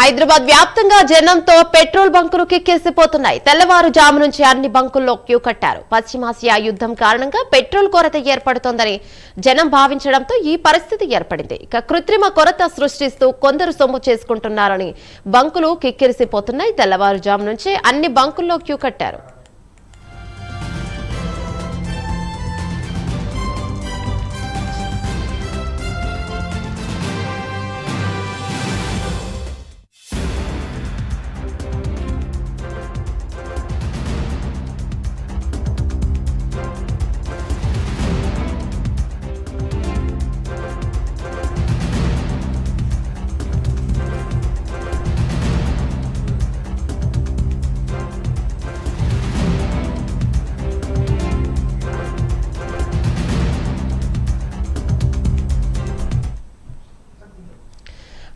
హైదరాబాద్ వ్యాప్తంగా జనంతో పెట్రోల్ బంకులు కిక్కిరిసిపోతున్నాయి. తెల్లవారుజాము నుంచి అన్ని బంకుల్లో క్యూ కట్టారు. పశ్చిమాసియా యుద్ధం కారణంగా పెట్రోల్ కొరత ఏర్పడుతోందని జనం భావించడంతో ఈ పరిస్థితి ఏర్పడింది. ఇక కృత్రిమ కొరత సృష్టిస్తూ కొందరు సొమ్ము చేసుకుంటున్నారని బంకులు కిక్కిరిసిపోతున్నాయి. తెల్లవారుజాము నుంచి అన్ని బంకుల్లో క్యూ కట్టారు.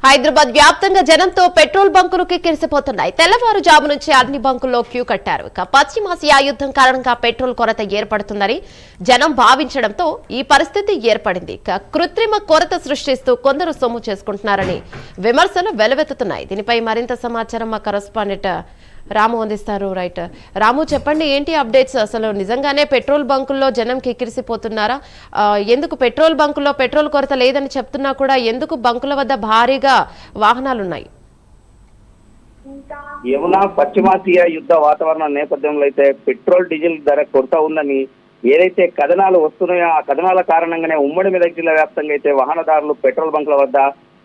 హైదరాబాద్ వ్యాప్తంగా జనంతో పెట్రోల్ బంకులు కిక్కిరిసిపోతున్నాయి. తెల్లవారుజాము నుంచి అన్ని బంకుల్లో క్యూ కట్టారు. ఇక పశ్చిమాసియా యుద్ధం కారణంగా పెట్రోల్ కొరత ఏర్పడుతుందని జనం భావించడంతో ఈ పరిస్థితి ఏర్పడింది. ఇక కృత్రిమ కొరత సృష్టిస్తూ కొందరు సొమ్ము చేసుకుంటున్నారని విమర్శలు వెలువెత్తుతున్నాయి. దీనిపై మరింత సమాచారం మా కరెస్పాండెంట్ రాము అందిస్తారు. రైట్ రాము, చెప్పండి, ఏంటి అప్డేట్స్? అసలు నిజంగానే పెట్రోల్ బంకుల్లో జనం కిక్కిరిసిపోతున్నారా? ఎందుకు పెట్రోల్ బంకుల్లో పెట్రోల్ కొరత లేదని చెప్తున్నా కూడా ఎందుకు బంకుల వద్ద భారీగా వాహనాలున్నాయి? యమునా పశ్చిమాసియా యుద్ధ వాతావరణ నేపథ్యంలో అయితే పెట్రోల్ డీజిల్ ధర కొరత ఉందని ఏదైతే కథనాలు వస్తున్నాయో ఆ కథనాల కారణంగానే ఉమ్మడి మెదక్ జిల్లా వ్యాప్తంగా అయితే వాహనదారులు పెట్రోల్ బంకుల వద్ద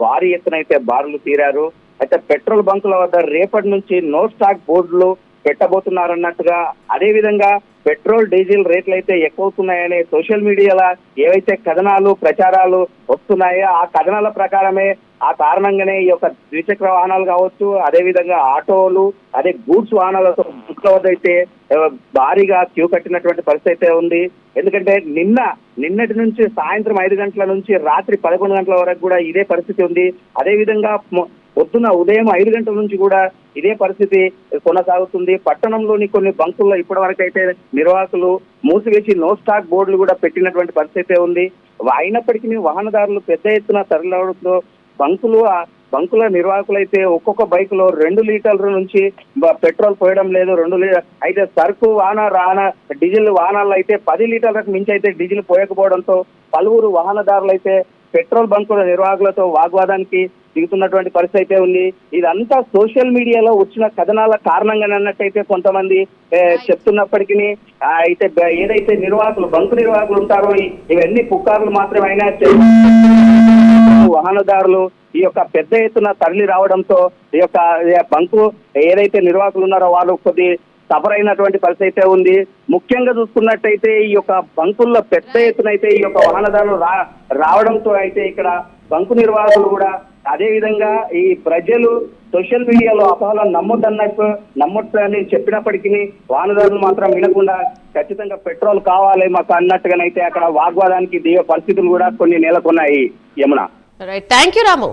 భారీ ఎత్తున అయితే బారులు తీరారు. అయితే పెట్రోల్ బంకుల వద్ద రేపటి నుంచి నో స్టాక్ బోర్డులు పెట్టబోతున్నారన్నట్టుగా, అదే విధంగా పెట్రోల్ డీజిల్ రేట్లు అయితే ఎక్కువవుతున్నాయని సోషల్ మీడియాలో ఏవైతే కథనాలు ప్రచారాలు వస్తున్నాయో ఆ కథనాల ప్రకారమే ఆ కారణంగానే ఈ యొక్క ద్విచక్ర వాహనాలు కావచ్చు, అదే విధంగా ఆటోలు, అదే గూడ్స్ వాహనాలతో బుక్ల వద్ద అయితే భారీగా క్యూ కట్టినటువంటి పరిస్థితి అయితే ఉంది. ఎందుకంటే నిన్నటి నుంచి సాయంత్రం 5 గంటల నుంచి రాత్రి 11 గంటల వరకు కూడా ఇదే పరిస్థితి ఉంది. అదే విధంగా పొద్దున ఉదయం 5 గంటల నుంచి కూడా ఇదే పరిస్థితి కొనసాగుతుంది. పట్టణంలోని కొన్ని బంకుల్లో ఇప్పటి వరకు అయితే నిర్వాహకులు మూసివేసి నో స్టాక్ బోర్డులు కూడా పెట్టినటువంటి పరిస్థితి ఉంది. అయినప్పటికీ వాహనదారులు పెద్ద ఎత్తున తరలివడంతో బంకుల నిర్వాహకులు అయితే ఒక్కొక్క బైక్ లో 2 లీటర్ల నుంచి పెట్రోల్ పోయడం లేదు. 2 లీటర్ అయితే సరుకు డీజిల్ వాహనాలు అయితే 10 లీటర్లకు మించి అయితే డీజిల్ పోయకపోవడంతో పలువురు వాహనదారులు అయితే పెట్రోల్ బంకుల నిర్వాహకులతో వాగ్వాదానికి దిగుతున్నటువంటి పరిస్థితి అయితే ఉంది. ఇదంతా సోషల్ మీడియాలో వచ్చిన కథనాల కారణంగానే అన్నట్టయితే కొంతమంది చెప్తున్నప్పటికీ అయితే ఏదైతే బంకు నిర్వాహకులు ఉంటారో ఇవన్నీ పుకార్లు మాత్రమే అయినా వాహనదారులు ఈ యొక్క పెద్ద ఎత్తున తరలి రావడంతో ఈ యొక్క బంకు ఏదైతే నిర్వాహకులు ఉన్నారో వాళ్ళు కొద్ది సఫర్ అయినటువంటి పరిస్థితి అయితే ఉంది. ముఖ్యంగా చూసుకున్నట్టయితే ఈ యొక్క బంకుల్లో పెద్ద ఎత్తున అయితే ఈ యొక్క వాహనదారులు రావడంతో అయితే ఇక్కడ బంకు నిర్వాహకులు కూడా అదే విధంగా ఈ ప్రజలు సోషల్ మీడియాలో అపోహలను నమ్మొద్దని చెప్పినప్పటికీ వాహనదారులు మాత్రం వినకుండా ఖచ్చితంగా పెట్రోల్ కావాలి మాకు అన్నట్టుగానైతే అక్కడ వాగ్వాదానికి దిగే పరిస్థితులు కూడా కొన్ని నెలకొన్నాయి. Yamuna, thank you Ramu.